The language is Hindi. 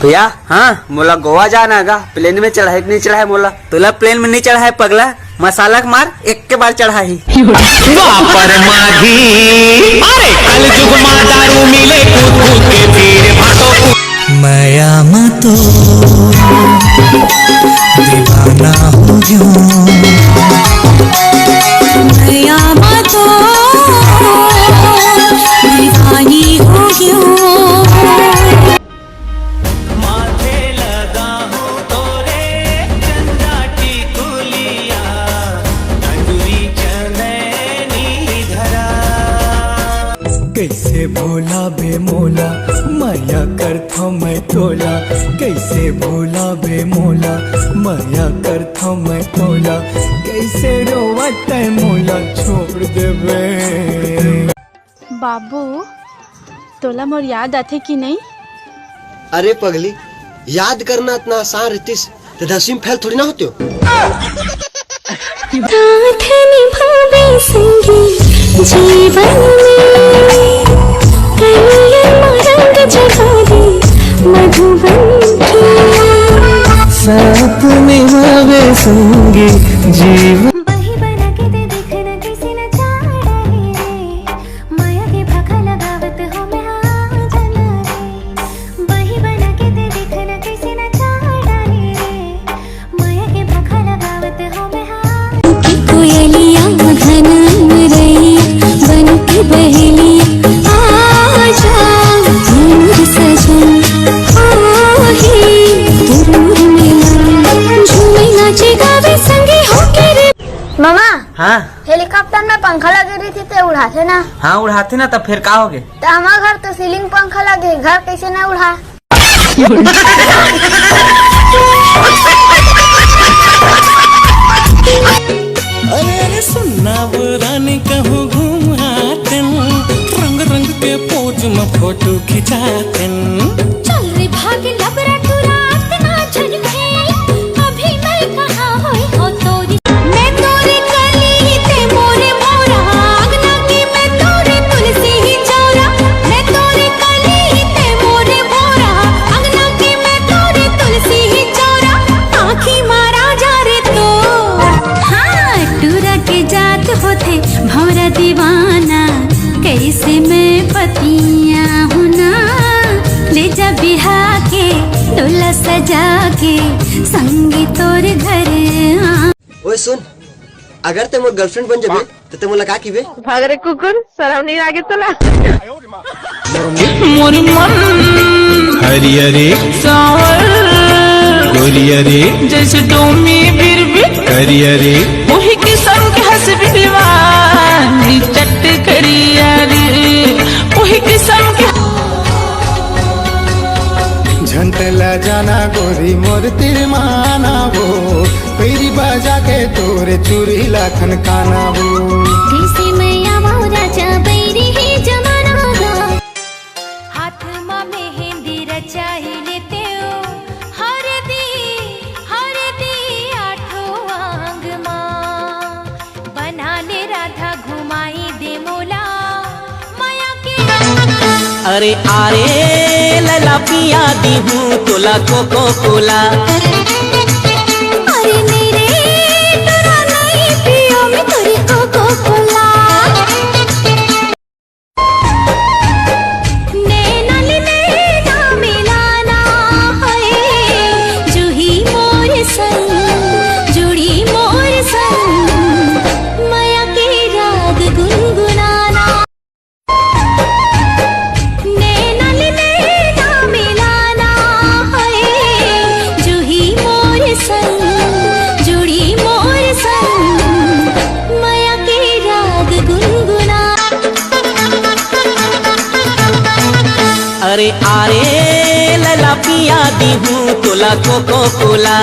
भैया हाँ मोला गोवा जाना है, प्लेन में चढ़ा है नहीं चढ़ा है मोला? तोला प्लेन में नहीं चढ़ा है पगला, मसाला के मार एक के बार चढ़ा ही। अरे कल जुग में दारू मिले कूद कूद के फिर भाटो माया मतो दीवाना हो गयो, माया मतो दीवानी हो गयो। कैसे भोला बे मोला माया करथो मैं तोला, कैसे भोला बे मोला माया करथो मैं तोला, कैसे रोवत है मोला छोड़ देबे। बाबू तोला मोर याद आथे कि नहीं? अरे पगली याद करना इतना आसान रहतीस तो 10वीं फेल थोड़ी ना होते हो। साथ निभावे संगी जीवन में, रंग जगा दे मधुबन की, साथ निभावे संगी जीवन। बही बना के दे देखना किसी न चाह रहे रे, माया के भाखा लगावत हो मैं हाँ जाना रे। बही बना के दे देखना किसी न चाह रहे रे, माया के भाखा लगावत हो मैं हाँ। कोयलिया घन रैया बन के बहेलिया, आजा दूर सजन आही दूर मिलन, झूमे नाचे गावे संगे होके रे। मामा हाँ हेलीकॉप्टर में पंखा लगे रही थी तो उड़ाते ना? हाँ उड़ाते ना, तब फिर का हो गए? तो हमारे घर तो सीलिंग पंखा लगे, घर कैसे ना उड़ा? अरे सुनना वो रानी कहूँ घूमाते, रंग रंग के पोज में फोटो खिंचाते। चल रे भाग लबरा टुरात ना झनके, अभी मैं कहाँ होई हो तोरी। मैं तोरी कली ते मोरे मोरा, आगना की मैं तोरी तुलसी ही चौरा। मैं तोरी कली ते मोरे मोरा, आगना की मैं तोरी तुलसी ही चौरा। आँखी मारा जा रे तो हाँ टूरा के जात होते भौरा दीवाना, कैसे मैं पतिया हूँ ना। ले जा बिहा के डोला सजा के संगी तोर घर आ। ओए सुन, अगर ते मोर गर्लफ्रेंड बन जाबे तो ते मोला का कीबे? भाग रे कुकुर, शर्म नहीं आगे तोला? मोर मन हरियरे सावर गोरियरे जैसे डोमी बिरबिर करियरे वही किस्म के हंस बिलवानी चट करियरे वही किस्म के। झंटला जाना गोरी मोर तिरमाना वो, पेरी बाजा के तोरे चूरी लाखन काना वो। कैसे मैं आवाऊ राजा बैरी ही जमाना होगा, हाथ में मेहंदी रचाई लेते हो। हर दी आठों आंग माँ, बना ले राधा घुमाई दे मोला माया के। अरे आरे लला पिया दी हूँ तोला कोको कोला। अरे मेरे तेरा नहीं पियो मैं तेरी कोको कोला। नैना ले नैना मिलाना है, जूही मोर संग जुड़ी मोर संग, माया के राग गुनगुनाना। नैना ले नैना मिलाना है, जूही मोर संग जुड़ी मोर संग, माया के राग गुनगुना। अरे आरे लला पिया दी हूँ तोला कोको कोला।